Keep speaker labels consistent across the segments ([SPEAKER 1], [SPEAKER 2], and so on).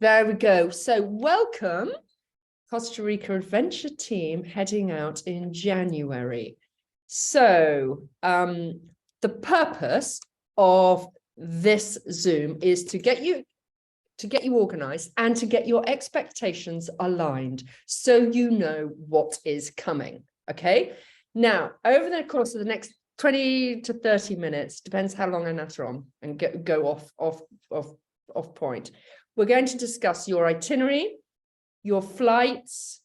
[SPEAKER 1] There we go. So welcome, Costa Rica Adventure team heading out in January. So the purpose of this Zoom is to get you organized and to get your expectations aligned so you know what is coming. Okay. Now, over the course of the next 20 to 30 minutes, depends how long I natter on and go off point. We're going to discuss your itinerary, your flights,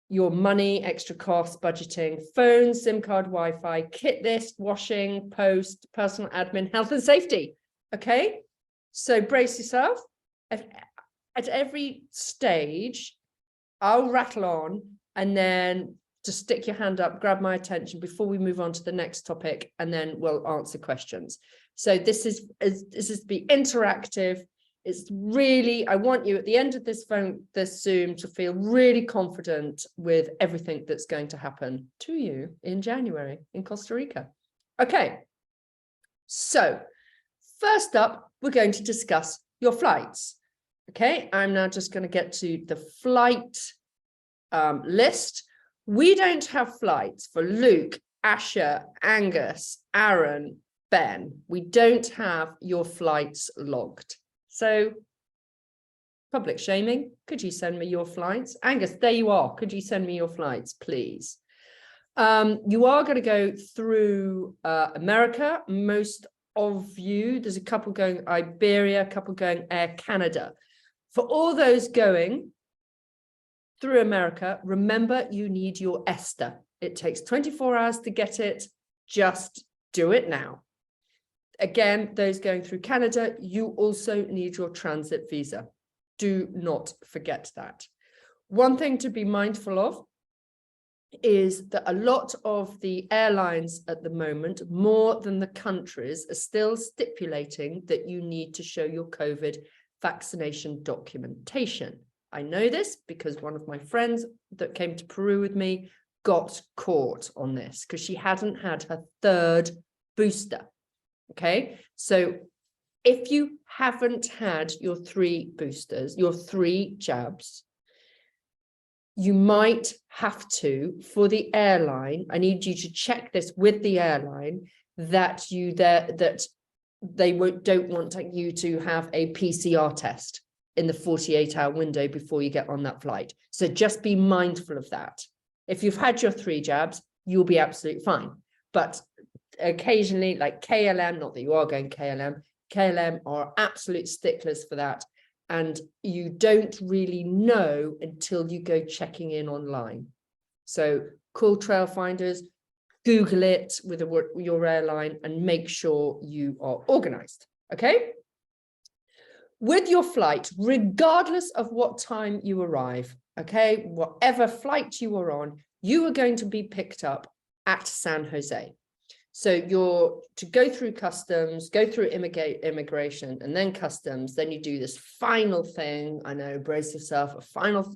[SPEAKER 1] your money, extra costs, budgeting, phone, SIM card, Wi-Fi, kit list, washing, post, personal admin, health and safety. Okay, so brace yourself. At every stage, I'll rattle on and then just stick your hand up, grab my attention before we move on to the next topic, and then we'll answer questions. So this is to be interactive. It's really, I want you at the end of this Zoom to feel really confident with everything that's going to happen to you in January in Costa Rica. Okay, so first up, we're going to discuss your flights. Okay, I'm now just going to get to the flight list. We don't have flights for Luke, Asher, Angus, Aaron, Ben. We don't have your flights logged. So, public shaming, could you send me your flights? Angus, there you are. Could you send me your flights, please? You are going to go through America. Most of you, there's a couple going Iberia, a couple going Air Canada. For all those going through America, remember you need your ESTA. It takes 24 hours to get it. Just do it now. Again, those going through Canada, you also need your transit visa. Do not forget that. One thing to be mindful of is that a lot of the airlines at the moment, more than the countries, are still stipulating that you need to show your COVID vaccination documentation. I know this because one of my friends that came to Peru with me got caught on this because she hadn't had her third booster. Okay, so if you haven't had your 3 boosters, your 3 jabs, you might have to, for the airline, I need you to check this with the airline that they don't want you to have a PCR test in the 48-hour window before you get on that flight. So just be mindful of that. If you've had your 3 jabs, you'll be absolutely fine. But occasionally, like KLM, not that you are going KLM are absolute sticklers for that. And you don't really know until you go checking in online. So call trail finders, Google it with your airline and make sure you are organized. Okay. With your flight, regardless of what time you arrive, okay, whatever flight you are on, you are going to be picked up at San Jose. So you're to go through customs, go through immigration, and then customs. Then you do this final thing. I know, brace yourself, a final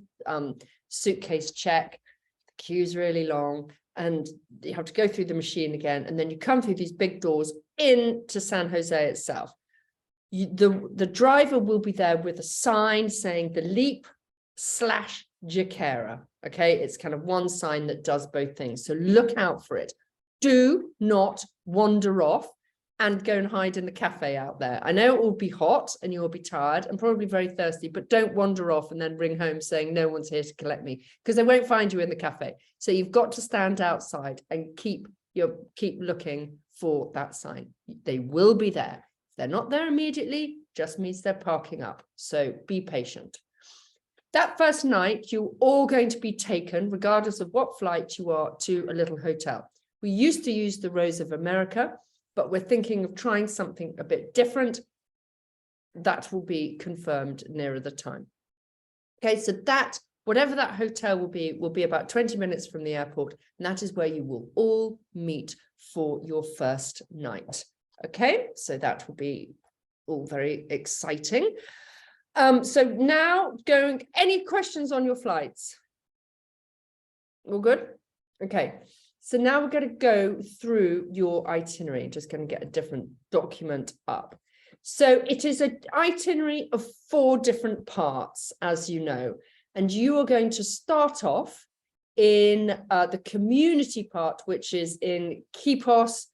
[SPEAKER 1] suitcase check. The queue's really long, and you have to go through the machine again. And then you come through these big doors into San Jose itself. The driver will be there with a sign saying the Leap/Jaquera. Okay, it's kind of one sign that does both things. So look out for it. Do not wander off and go and hide in the cafe out there. I know it will be hot and you will be tired and probably very thirsty, but don't wander off and then ring home saying no one's here to collect me, because they won't find you in the cafe. So you've got to stand outside and keep looking for that sign. They will be there. If they're not there immediately, just means they're parking up. So be patient. That first night, you're all going to be taken, regardless of what flight you are, to a little hotel. We used to use the Rose of America, but we're thinking of trying something a bit different. That will be confirmed nearer the time. Okay, so whatever that hotel will be about 20 minutes from the airport, and that is where you will all meet for your first night. Okay, so that will be all very exciting. So now any questions on your flights? All good? Okay. So now we're going to go through your itinerary. Just going to get a different document up. So it is an itinerary of 4 different parts, as you know, and you are going to start off in the community part, which is in Quepos,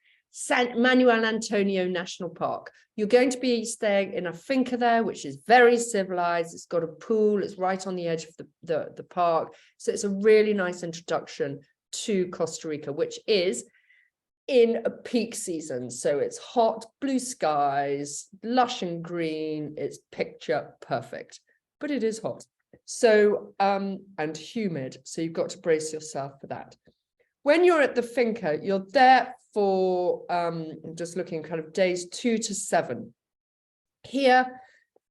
[SPEAKER 1] Manuel Antonio National Park. You're going to be staying in a finca there, which is very civilized. It's got a pool. It's right on the edge of the park. So it's a really nice introduction to Costa Rica, which is in a peak season. So it's hot, blue skies, lush and green. It's picture perfect, but it is hot. So, and humid. So you've got to brace yourself for that. When you're at the finca, you're there for, I'm just looking kind of days 2 to 7. Here,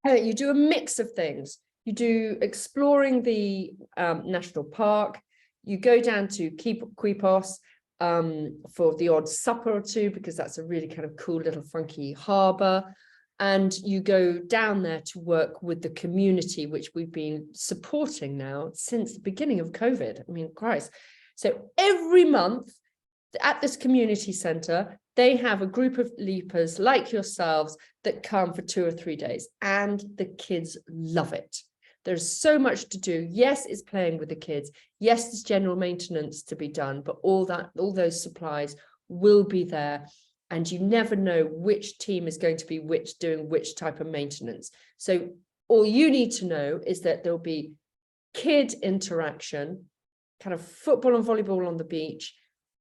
[SPEAKER 1] you do a mix of things. You do exploring the national park. You go down to Quepos for the odd supper or two, because that's a really kind of cool little funky harbor. And you go down there to work with the community, which we've been supporting now since the beginning of COVID. I mean, Christ. So every month at this community center, they have a group of leapers like yourselves that come for 2 or 3 days, and the kids love it. There's so much to do. Yes, it's playing with the kids. Yes, there's general maintenance to be done, but all those supplies will be there. And you never know which team is going to be doing which type of maintenance. So all you need to know is that there'll be kid interaction, kind of football and volleyball on the beach,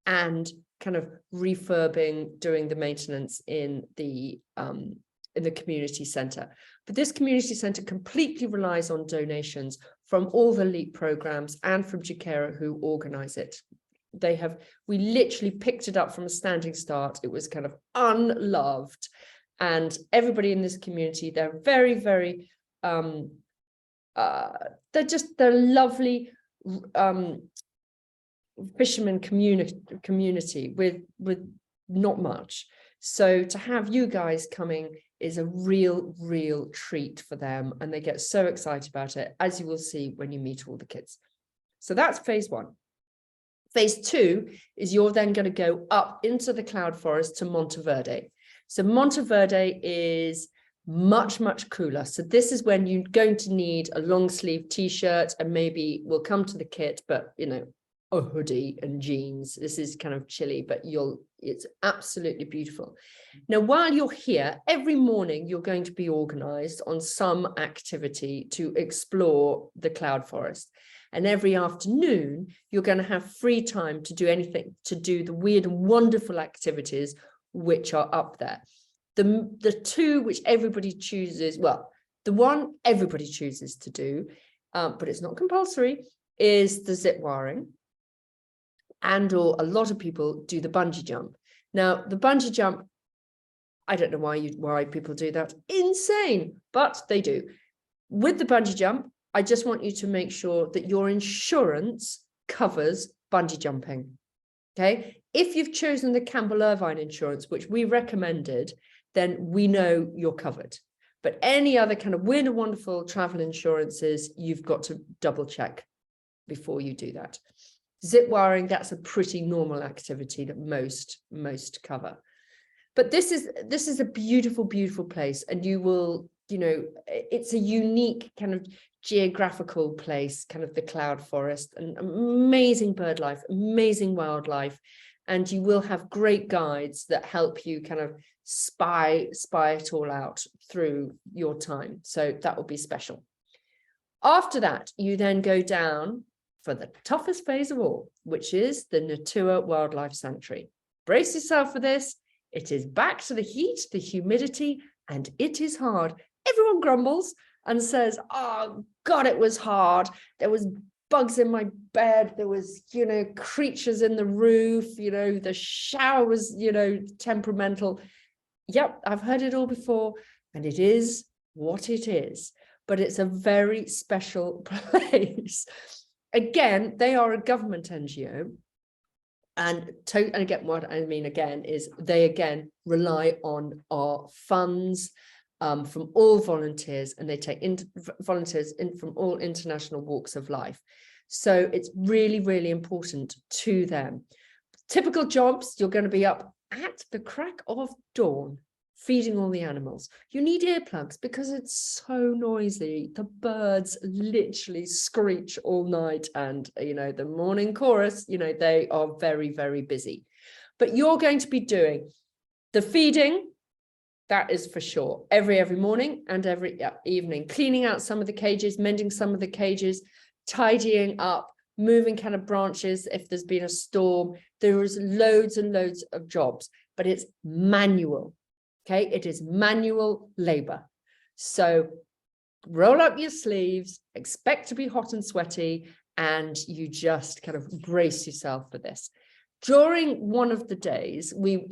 [SPEAKER 1] and kind of refurbing, doing the maintenance in the community center. But this community center completely relies on donations from all the LEAP programs and from Jaquera, who organize it. We literally picked it up from a standing start. It was kind of unloved, and everybody in this community, they're very, very, they're lovely fisherman community with not much. So to have you guys coming is a real treat for them, and they get so excited about it, as you will see when you meet all the kids. So that's phase 1. Phase 2 is you're then going to go up into the cloud forest to Monteverde. So Monteverde is much cooler. So this is when you're going to need a long sleeve t-shirt, and maybe we'll come to the kit, but you know, a hoodie and jeans. This is kind of chilly, but it's absolutely beautiful. Now, while you're here, every morning you're going to be organized on some activity to explore the cloud forest. And every afternoon, you're going to have free time to do anything, to do the weird and wonderful activities which are up there. The 2 which everybody chooses, well, the one everybody chooses to do, but it's not compulsory, is the zip wiring. And/or a lot of people do the bungee jump. Now, the bungee jump, I don't know why people do that. Insane, but they do. With the bungee jump, I just want you to make sure that your insurance covers bungee jumping. Okay. If you've chosen the Campbell Irvine insurance, which we recommended, then we know you're covered. But any other kind of weird and wonderful travel insurances, you've got to double check before you do that. Zip wiring, that's a pretty normal activity that most cover. But this is a beautiful place, and you will, you know, it's a unique kind of geographical place, kind of the cloud forest, and amazing bird life, amazing wildlife, and you will have great guides that help you kind of spy it all out through your time. So that will be special. After that, you then go down for the toughest phase of all, which is the Natura Wildlife Sanctuary. Brace yourself for this. It is back to the heat, the humidity, and it is hard. Everyone grumbles and says, oh God, it was hard. There was bugs in my bed. There was, you know, creatures in the roof, you know, the shower was, you know, temperamental. Yep, I've heard it all before, and it is what it is. But it's a very special place. Again, they are a government NGO, and again, what I mean again is they again rely on our funds from all volunteers, and they take volunteers in from all international walks of life. So it's really important to them. Typical jobs, you're going to be up at the crack of dawn, feeding all the animals. You need earplugs because it's so noisy. The birds literally screech all night, and the morning chorus, they are very, very busy. But you're going to be doing the feeding, that is for sure, every morning and every evening, cleaning out some of the cages, mending some of the cages, tidying up, moving kind of branches if there's been a storm. There is loads and loads of jobs, but it's manual. Okay, it is manual labor. So roll up your sleeves, expect to be hot and sweaty, and you just kind of brace yourself for this. During one of the days, we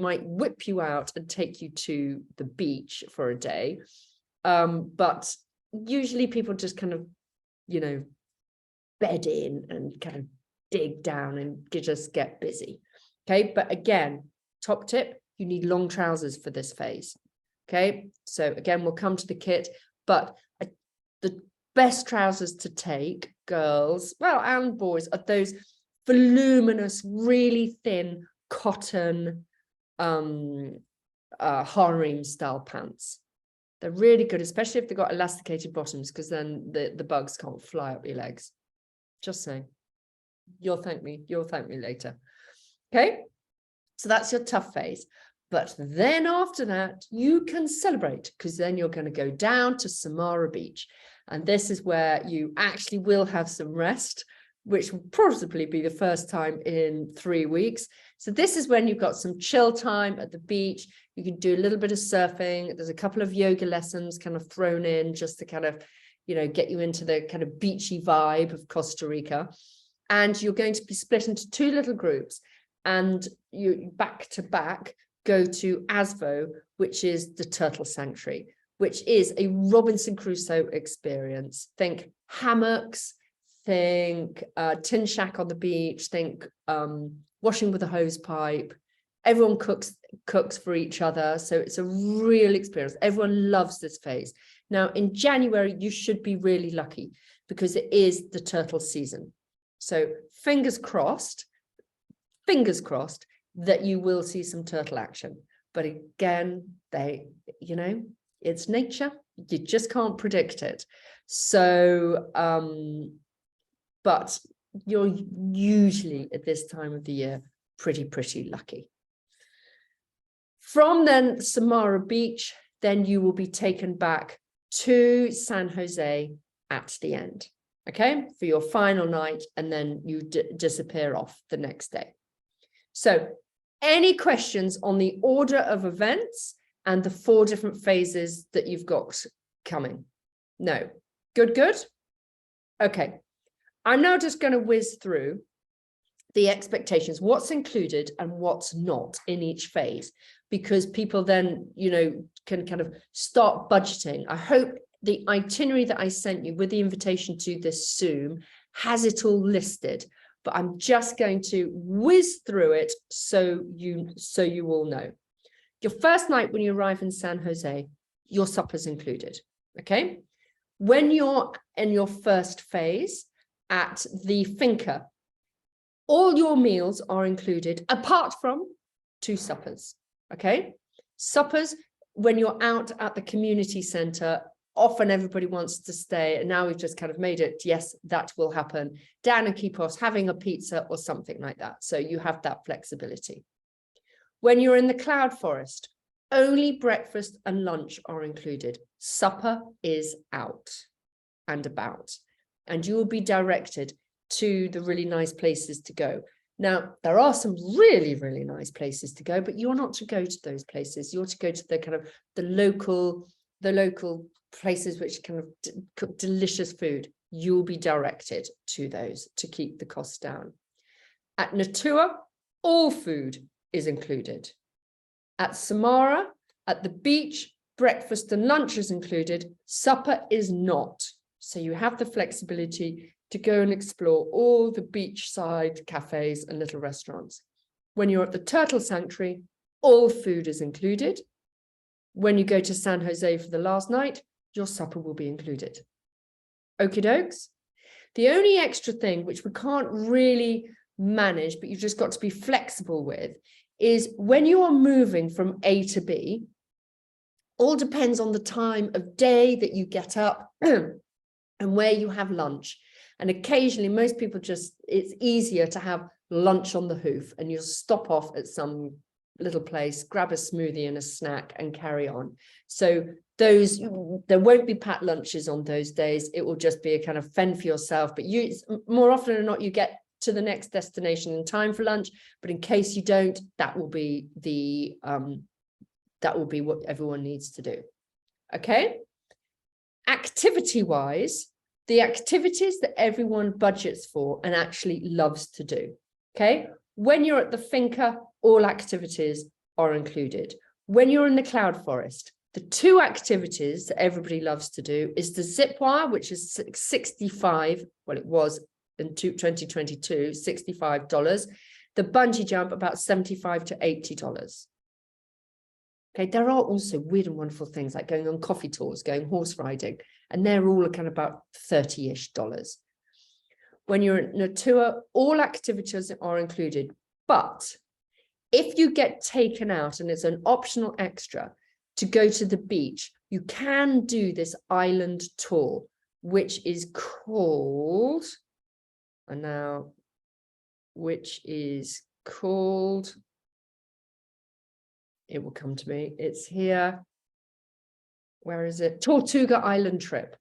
[SPEAKER 1] might whip you out and take you to the beach for a day. But usually people just kind of, bed in and kind of dig down and just get busy. Okay, but again, top tip, you need long trousers for this phase. Okay, so again, we'll come to the kit, but the best trousers to take, girls, well, and boys, are those voluminous, really thin cotton harem style pants. They're really good, especially if they've got elasticated bottoms, because then the bugs can't fly up your legs. Just saying. You'll thank me later. Okay, so that's your tough phase. But then after that, you can celebrate, because then you're going to go down to Samara Beach. And this is where you actually will have some rest, which will possibly be the first time in 3 weeks. So this is when you've got some chill time at the beach. You can do a little bit of surfing. There's a couple of yoga lessons kind of thrown in just to kind of, get you into the kind of beachy vibe of Costa Rica. And you're going to be split into 2 little groups, and you back to back go to Asvo, which is the turtle sanctuary, which is a Robinson Crusoe experience. Think hammocks, think tin shack on the beach, think washing with a hose pipe. Everyone cooks for each other, so it's a real experience. Everyone loves this phase. Now in January you should be really lucky, because it is the turtle season. So fingers crossed that you will see some turtle action. But again, it's nature. You just can't predict it. So but you're usually at this time of the year pretty lucky. From then Samara Beach, then you will be taken back to San Jose at the end, okay, for your final night, and then you disappear off the next day. So any questions on the order of events and the 4 different phases that you've got coming? No. Good. Okay. I'm now just going to whiz through the expectations, what's included and what's not in each phase, because people then, can kind of start budgeting. I hope the itinerary that I sent you with the invitation to this Zoom has it all listed, but I'm just going to whiz through it so you all know. Your first night when you arrive in San Jose, your supper's included, okay? When you're in your first phase at the finca, all your meals are included apart from 2 suppers, okay? Suppers, when you're out at the community center, often everybody wants to stay, and now we've just kind of made it, yes, that will happen, down in Quepos, having a pizza or something like that. So you have that flexibility. When you're in the cloud forest, only breakfast and lunch are included. Supper is out and about, and you will be directed to the really nice places to go. Now, there are some really nice places to go, but you're not to go to those places. You're to go to the kind of the local places which kind of cook delicious food. You'll be directed to those to keep the costs down. At Natua, all food is included. At Samara, at the beach, breakfast and lunch is included. Supper is not. So you have the flexibility to go and explore all the beachside cafes and little restaurants. When you're at the Turtle Sanctuary, all food is included. When you go to San Jose for the last night, your supper will be included. Okie dokes. The only extra thing which we can't really manage, but you've just got to be flexible with, is when you are moving from A to B, all depends on the time of day that you get up and where you have lunch. And occasionally, most people it's easier to have lunch on the hoof, and you'll stop off at some little place, grab a smoothie and a snack and carry on. So there won't be packed lunches on those days. It will just be a kind of fend for yourself. But more often than not, you get to the next destination in time for lunch. But in case you don't, that will be what everyone needs to do. Okay. Activity-wise, the activities that everyone budgets for and actually loves to do. Okay. When you're at the finca, all activities are included. When you're in the cloud forest, the two activities that everybody loves to do is the zip wire, which is 65. Well, it was in 2022, $65. The bungee jump, about $75 to $80. Okay, there are also weird and wonderful things like going on coffee tours, going horse riding, and they're all kind of about $30-ish. When you're in a tour, all activities are included. But if you get taken out and it's an optional extra to go to the beach, you can do this island tour, which is called, it will come to me. It's here. Where is it? Tortuga Island trip.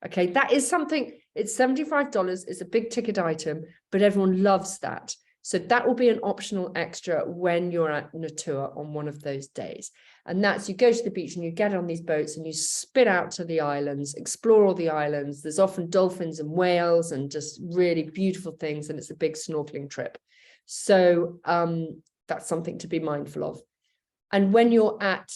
[SPEAKER 1] Okay, that is something, it's $75. It's a big ticket item, but everyone loves that. So that will be an optional extra when you're at a tour on one of those days. And that's, you go to the beach and you get on these boats and you spin out to the islands, explore all the islands. There's often dolphins and whales and just really beautiful things. And it's a big snorkeling trip. So that's something to be mindful of. And when you're at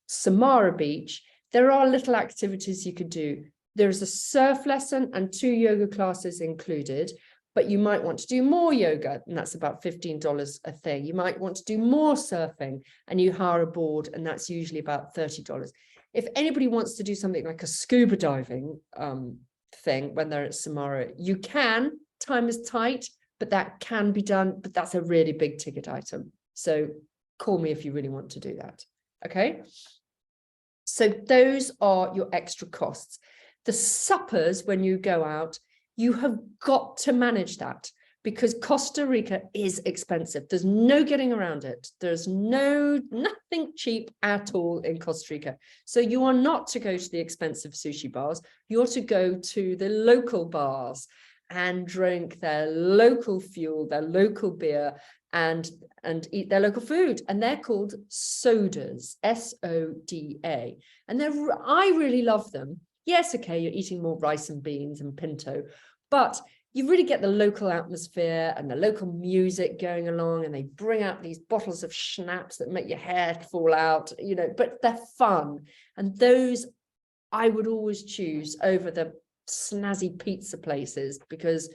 [SPEAKER 1] Samara Beach, there are little activities you could do. There's a surf lesson and 2 yoga classes included, but you might want to do more yoga, and that's about $15 a thing. You might want to do more surfing, and you hire a board, and that's usually about $30. If anybody wants to do something like a scuba diving thing when they're at Samara, you can. Time is tight, but that can be done, but that's a really big ticket item. So call me if you really want to do that. Okay. So those are your extra costs. The suppers, when you go out, you have got to manage that because Costa Rica is expensive. There's no getting around it. There's nothing cheap at all in Costa Rica. So you are not to go to the expensive sushi bars. You're to go to the local bars and drink their local fuel, their local beer, and eat their local food. And they're called sodas, S-O-D-A. And I really love them. Yes, okay, you're eating more rice and beans and pinto, but you really get the local atmosphere and the local music going along, and they bring out these bottles of schnapps that make your hair fall out, you know, but they're fun. And those I would always choose over the snazzy pizza places because,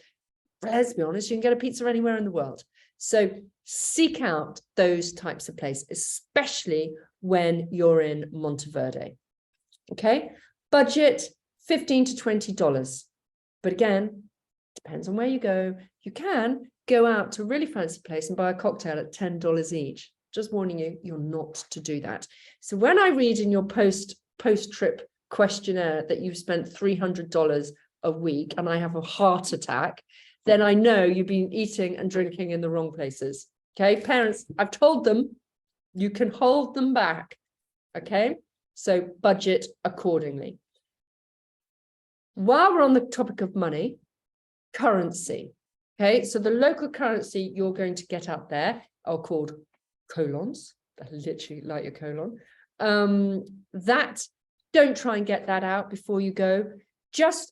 [SPEAKER 1] let's be honest, you can get a pizza anywhere in the world. So seek out those types of places, especially when you're in Monteverde. Okay, budget $15 to $20. But again, depends on where you go. You can go out to a really fancy place and buy a cocktail at $10 each. Just warning you, you're not to do that. So when I read in your post-trip questionnaire that you've spent $300 a week and I have a heart attack, then I know you've been eating and drinking in the wrong places. Okay, parents, I've told them you can hold them back. Okay, so budget accordingly. While we're on the topic of money, currency. Okay, so the local currency you're going to get out there are called colons. They're literally like your colon. Don't try and get that out before you go.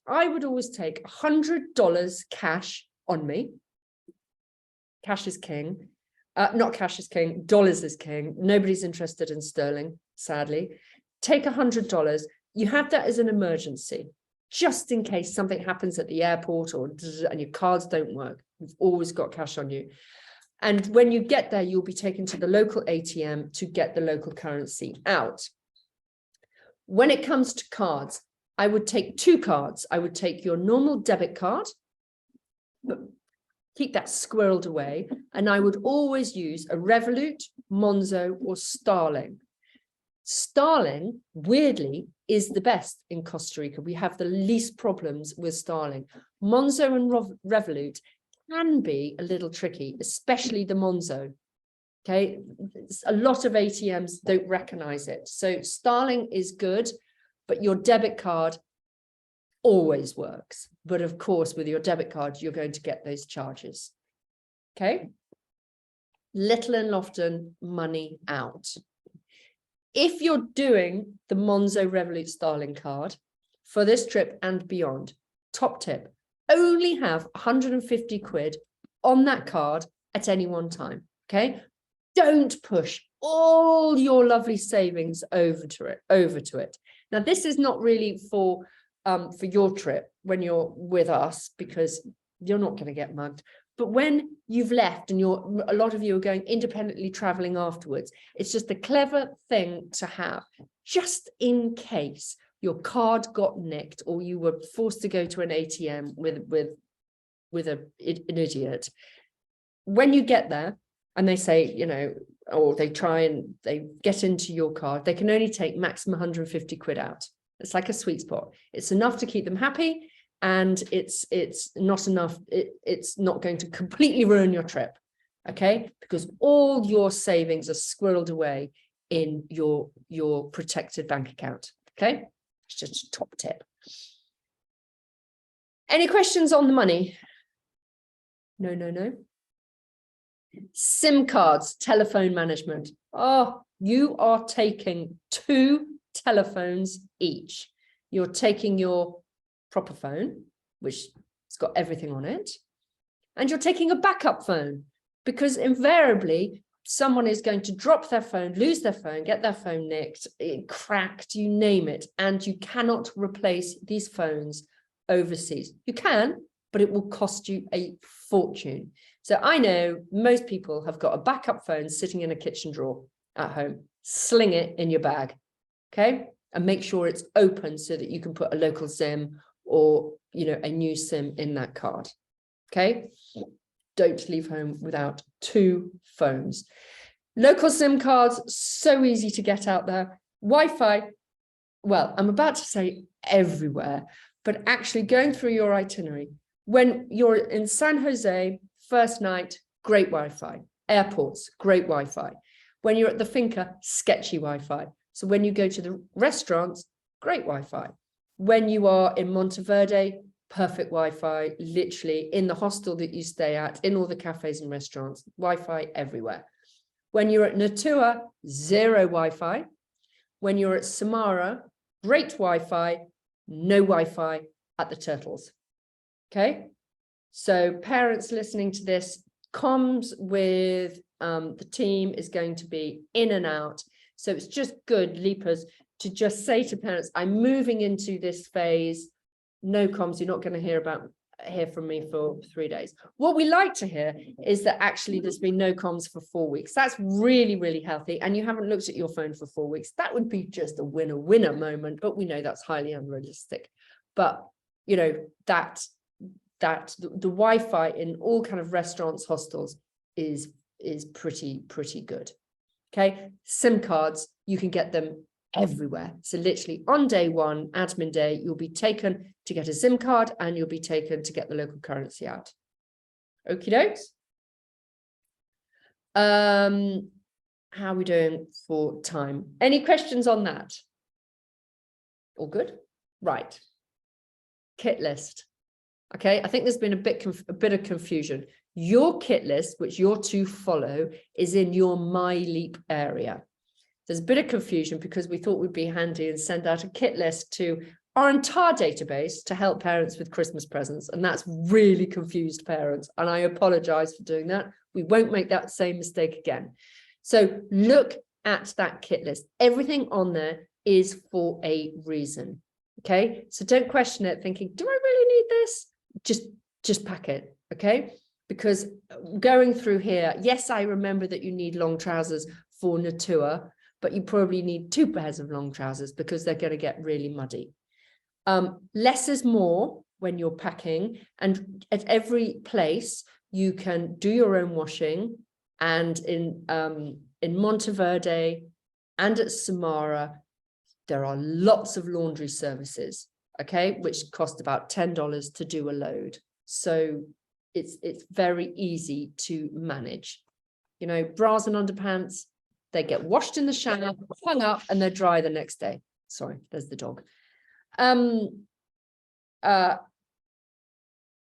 [SPEAKER 1] I would always take $100 cash on me. Cash is king. Not cash is king, dollars is king. Nobody's interested in sterling, sadly. Take $100. You have that as an emergency, just in case something happens at the airport and your cards don't work. You've always got cash on you. And when you get there, you'll be taken to the local ATM to get the local currency out. When it comes to cards, I would take 2 cards. I would take your normal debit card. keep that squirreled away. And I would always use a Revolut, Monzo, or Starling. Starling, weirdly, is the best in Costa Rica. We have the least problems with Starling. Monzo and Revolut can be a little tricky, especially the Monzo. Okay, a lot of ATMs don't recognize it. So Starling is good, but your debit card always works. But of course, with your debit card, you're going to get those charges. Okay. Little and often money out. If you're doing the Monzo Revolut Starling card for this trip and beyond, top tip, only have 150 quid on that card at any one time. Okay. Don't push all your lovely savings over to it. Now, this is not really for your trip when you're with us, because you're not going to get mugged. But when you've left and a lot of you are going independently traveling afterwards, it's just a clever thing to have, just in case your card got nicked or you were forced to go to an ATM with an idiot. When you get there, and they say, you know, or they try and they get into your card, they can only take maximum 150 quid out. It's like a sweet spot. It's enough to keep them happy, and it's not enough. It's not going to completely ruin your trip, okay? Because all your savings are squirreled away in your protected bank account, okay? It's just a top tip. Any questions on the money? No. SIM cards, telephone management. Oh, you are taking 2 telephones each. You're taking your proper phone, which has got everything on it, and you're taking a backup phone, because invariably someone is going to drop their phone, lose their phone, get their phone nicked, cracked, you name it, and you cannot replace these phones overseas. You can, but it will cost you a fortune. So I know most people have got a backup phone sitting in a kitchen drawer at home. Sling it in your bag, okay? And make sure it's open so that you can put a local SIM or, you know, a new SIM in that card, okay? Don't leave home without 2 phones. Local SIM cards, so easy to get out there. Wi-Fi, well, I'm about to say everywhere, but actually going through your itinerary, when you're in San Jose, first night, great Wi-Fi. Airports, great Wi-Fi. When you're at the finca, sketchy Wi-Fi. So when you go to the restaurants, great Wi-Fi. When you are in Monteverde, perfect Wi-Fi, literally in the hostel that you stay at, in all the cafes and restaurants, Wi-Fi everywhere. When you're at Natua, 0 Wi-Fi. When you're at Samara, great Wi-Fi, no Wi-Fi at the Turtles. Okay? So parents listening to this, comms with the team is going to be in and out. So it's just good, leapers, to just say to parents, I'm moving into this phase, no comms, you're not going to hear from me for 3 days. What we like to hear is that actually there's been no comms for 4 weeks. That's really, really healthy. And you haven't looked at your phone for 4 weeks. That would be just a winner moment, but we know that's highly unrealistic. But, you know, the Wi-Fi in all kind of restaurants, hostels is pretty good. Okay, SIM cards, you can get them everywhere. So literally on day 1, admin day, you'll be taken to get a SIM card and you'll be taken to get the local currency out. Okie dokes. How are we doing for time? Any questions on that? All good? Right. Kit list. Okay, I think there's been a bit of confusion. Your kit list, which you're to follow, is in your My Leap area. There's a bit of confusion because we thought we'd be handy and send out a kit list to our entire database to help parents with Christmas presents. And that's really confused parents. And I apologize for doing that. We won't make that same mistake again. So look at that kit list. Everything on there is for a reason. Okay, so don't question it thinking, do I really need this? Just pack it, okay? Because going through here, yes, I remember that you need long trousers for Natua, but you probably need 2 pairs of long trousers because they're going to get really muddy. Less is more when you're packing, and at every place You can do your own washing, and in Monteverde and at Samara, there are lots of laundry services, okay, which cost about $10 to do a load. So it's very easy to manage. You know, bras and underpants, they get washed in the shower, hung up, and they're dry the next day. Sorry, there's the dog.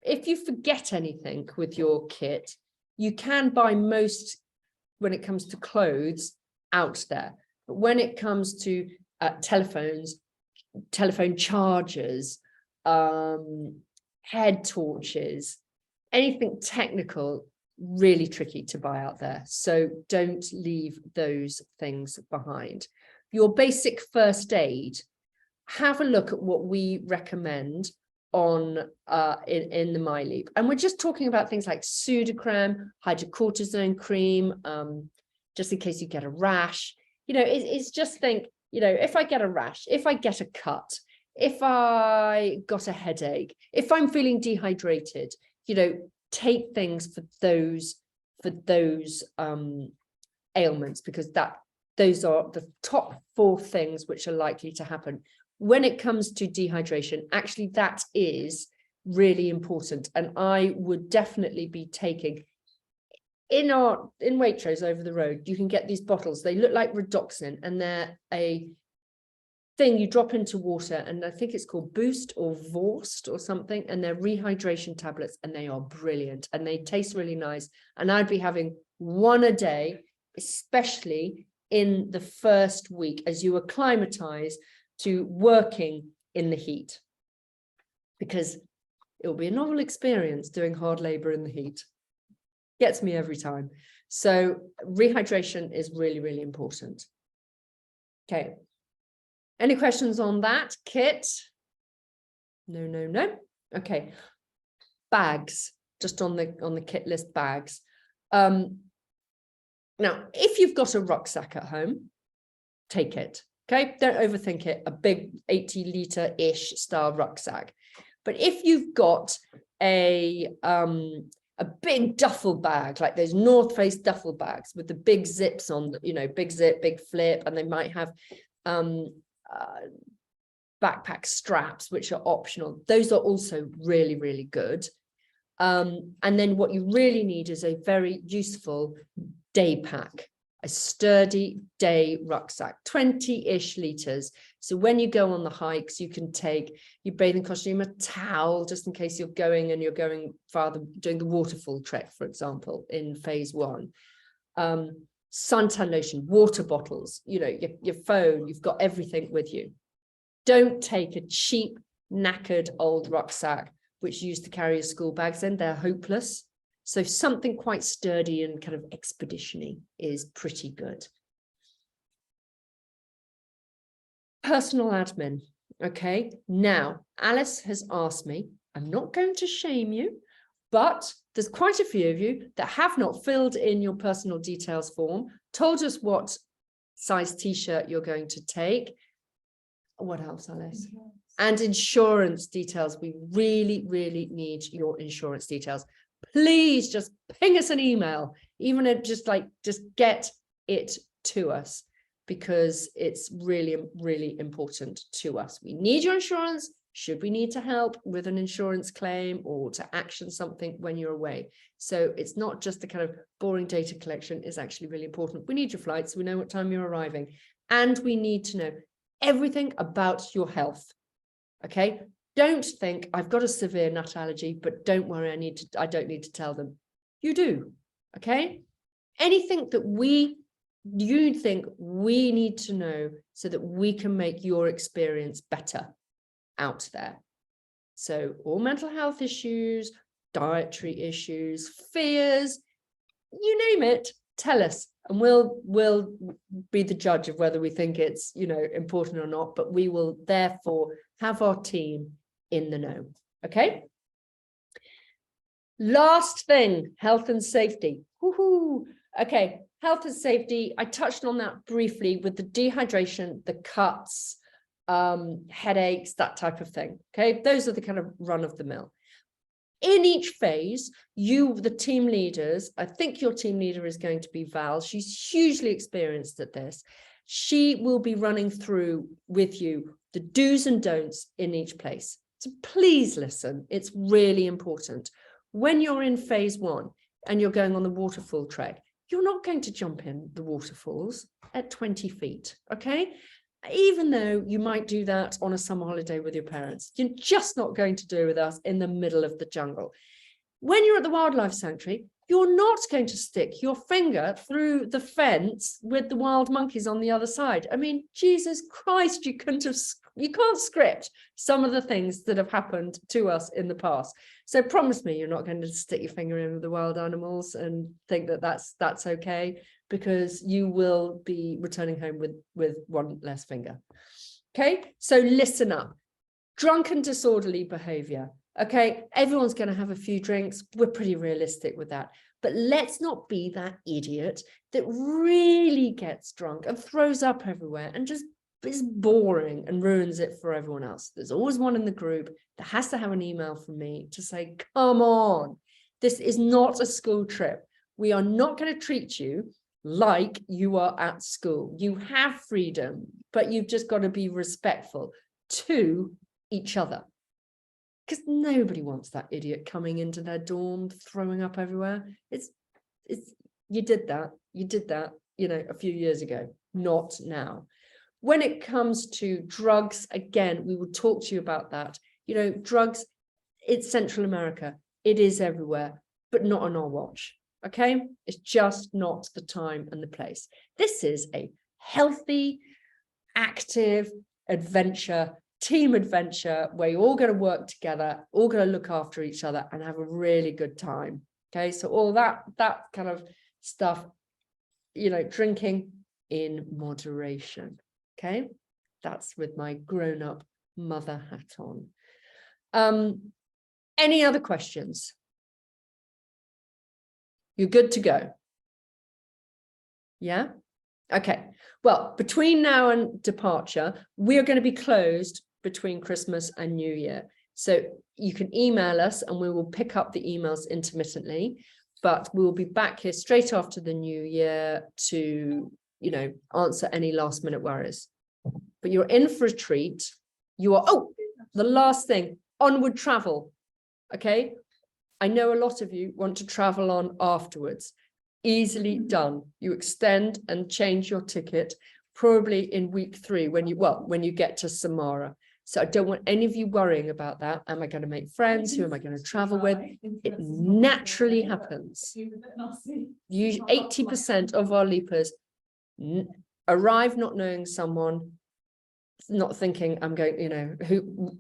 [SPEAKER 1] If you forget anything with your kit, you can buy most, when it comes to clothes, out there. But when it comes to telephones, telephone chargers, head torches, anything technical, really tricky to buy out there. So don't leave those things behind. Your basic first aid, have a look at what we recommend on in the MyLeap. And we're just talking about things like Sudocrem, hydrocortisone cream, just in case you get a rash. You know, it's just think, you know, if I get a rash, if I get a cut, if I got a headache, if I'm feeling dehydrated, you know, take things for those ailments, because those are the top 4 things which are likely to happen. When it comes to dehydration, actually that is really important. And I would definitely be taking, in Waitrose over the road, you can get these bottles. They look like Redoxin, and they're a thing you drop into water, and I think it's called Boost or Vorst or something, and they're rehydration tablets, and they are brilliant and they taste really nice. And I'd be having 1 a day, especially in the first week as you acclimatize to working in the heat, because it will be a novel experience doing hard labor in the heat. Gets me every time. So rehydration is really, really important. Okay. Any questions on that kit? No. Okay. Bags, just on the kit list, bags. Now, if you've got a rucksack at home, take it. Okay, don't overthink it. A big 80-litre-ish style rucksack. But if you've got a big duffel bag, like those North Face duffel bags with the big zips on, you know, big zip, big flip, and they might have backpack straps, which are optional. Those are also really, really good. And then what you really need is a very useful day pack, a sturdy day rucksack, 20-ish litres. So when you go on the hikes, you can take your bathing costume, a towel, just in case you're going farther, doing the waterfall trek, for example, in phase 1. Suntan lotion, water bottles, you know, your phone, you've got everything with you. Don't take a cheap, knackered old rucksack, which you used to carry your school bags in. They're hopeless. So something quite sturdy and kind of expedition-y is pretty good. Personal admin. Okay. Now, Alice has asked me, I'm not going to shame you, but there's quite a few of you that have not filled in your personal details form, told us what size t-shirt you're going to take. What else, Alice? And insurance details. We really, really need your insurance details. Please just ping us an email, even if just get it to us, because it's really, really important to us. We need your insurance. Should we need to help with an insurance claim or to action something when you're away? So it's not just a kind of boring data collection. It's actually really important. We need your flights. We know what time you're arriving, and we need to know everything about your health. Okay. Don't think I've got a severe nut allergy, but don't worry, I don't need to tell them. You do. Okay. Anything that you think we need to know so that we can make your experience better out there. So all mental health issues, dietary issues, fears, you name it, tell us, and we'll be the judge of whether we think it's, you know, important or not, but we will therefore have our team in the know. Okay. Last thing, health and safety. Woohoo. Okay, health and safety. I touched on that briefly with the dehydration, the cuts, headaches, that type of thing. Okay, those are the kind of run of the mill. in each phase, you, the team leaders, I think your team leader is going to be Val. She's hugely experienced at this. She will be running through with you the do's and don'ts in each place. So please listen. It's really important. When you're in phase 1 and you're going on the waterfall trek, you're not going to jump in the waterfalls at 20 feet, okay? Even though you might do that on a summer holiday with your parents, you're just not going to do it with us in the middle of the jungle. When you're at the wildlife sanctuary, you're not going to stick your finger through the fence with the wild monkeys on the other side. I mean, Jesus Christ, you can't script some of the things that have happened to us in the past. So promise me you're not going to stick your finger in with the wild animals and think that that's okay, because you will be returning home with one less finger. Okay, so listen up. Drunken disorderly behavior. Okay, everyone's going to have a few drinks. We're pretty realistic with that. But let's not be that idiot that really gets drunk and throws up everywhere and just is boring and ruins it for everyone else. There's always one in the group that has to have an email from me to say, come on, this is not a school trip. We are not going to treat you like you are at school. You have freedom, but you've just got to be respectful to each other. Because nobody wants that idiot coming into their dorm, throwing up everywhere. You did that, you know, a few years ago, not now. When it comes to drugs, again, we will talk to you about that. You know, drugs, it's Central America. It is everywhere, but not on our watch. Okay? It's just not the time and the place. This is a healthy, active adventure, team adventure, where you're all going to work together, all going to look after each other and have a really good time. Okay, so all that kind of stuff, you know, drinking in moderation. Okay, that's with my grown-up mother hat on. Any other questions? You're good to go. Yeah. Okay, well, between now and departure, we are going to be closed between Christmas and New Year. So you can email us and we will pick up the emails intermittently, but we will be back here straight after the New Year to, you know, answer any last minute worries. But you're in for a treat. You are, oh, the last thing, onward travel. Okay, I know a lot of you want to travel on afterwards. Easily done. You extend and change your ticket probably in week 3 when you get to Samara. So I don't want any of you worrying about that. Am I going to make friends? Who am I going to travel with? It naturally happens. 80% of our leapers arrive not knowing someone, not thinking I'm going, you know, who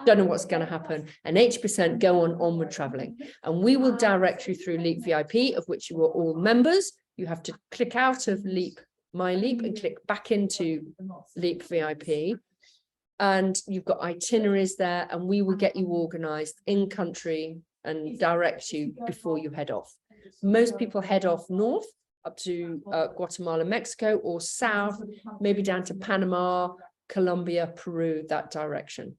[SPEAKER 1] don't know what's going to happen, and 80% go on onward traveling. And we will direct you through Leap VIP, of which you are all members. You have to click out of Leap, My Leap, and click back into Leap VIP. And you've got itineraries there, and we will get you organized in country and direct you before you head off. Most people head off north up to Guatemala, Mexico, or south, maybe down to Panama, Colombia, Peru, that direction.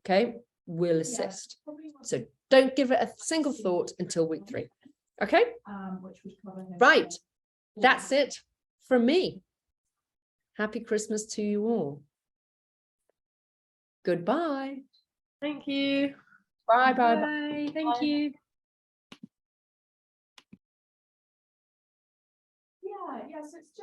[SPEAKER 1] Okay, we'll assist. So don't give it a single thought until week 3. Okay, right, that's it from me. Happy Christmas to you all. Goodbye.
[SPEAKER 2] Thank you.
[SPEAKER 1] Bye.
[SPEAKER 2] Bye. Thank you.
[SPEAKER 3] Yeah, so it's just